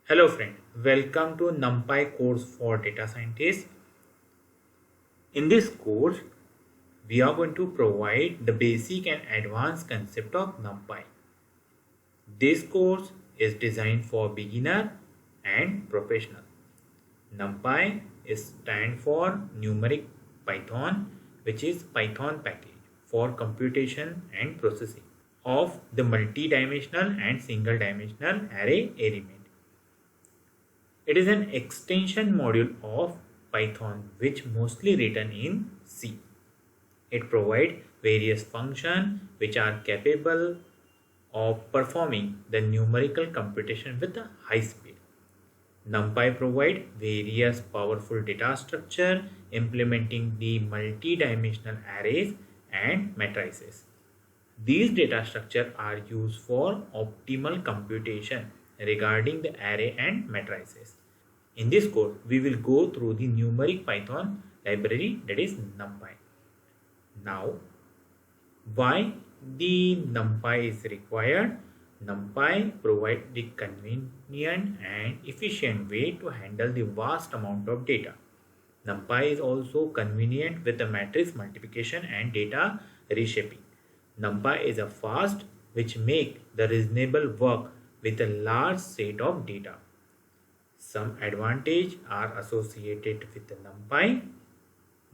Hello friend, welcome to NumPy course for data scientists. In this course, we are going to provide the basic and advanced concept of NumPy. This course is designed for beginner and professional. NumPy is stand for numeric Python, which is Python package for computation and processing of the multi-dimensional and single-dimensional array element. It is an extension module of Python which mostly written in C. It provides various functions which are capable of performing the numerical computation with a high speed. NumPy provides various powerful data structure implementing the multi-dimensional arrays and matrices. These data structures are used for optimal computation regarding the array and matrices. In this course, we will go through the numeric Python library, that is NumPy. Now, why the NumPy is required? NumPy provides the convenient and efficient way to handle the vast amount of data. NumPy is also convenient with the matrix multiplication and data reshaping. NumPy is a fast which make the reasonable work with a large set of data. Some advantages are associated with the NumPy.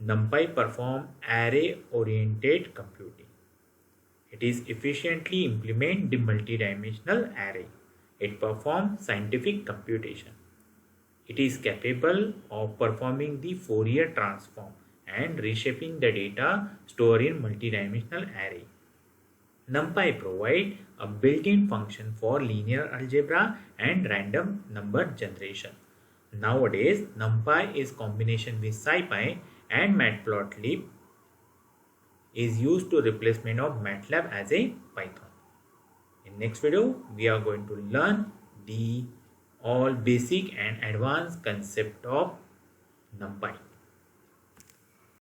NumPy performs array-oriented computing. It is efficiently implement the multidimensional array. It performs scientific computation. It is capable of performing the Fourier transform and reshaping the data stored in multidimensional array. NumPy provides a built-in function for linear algebra and random number generation. Nowadays, NumPy is combination with SciPy and Matplotlib is used to replacement of MATLAB as a Python. In next video, we are going to learn the all basic and advanced concept of NumPy.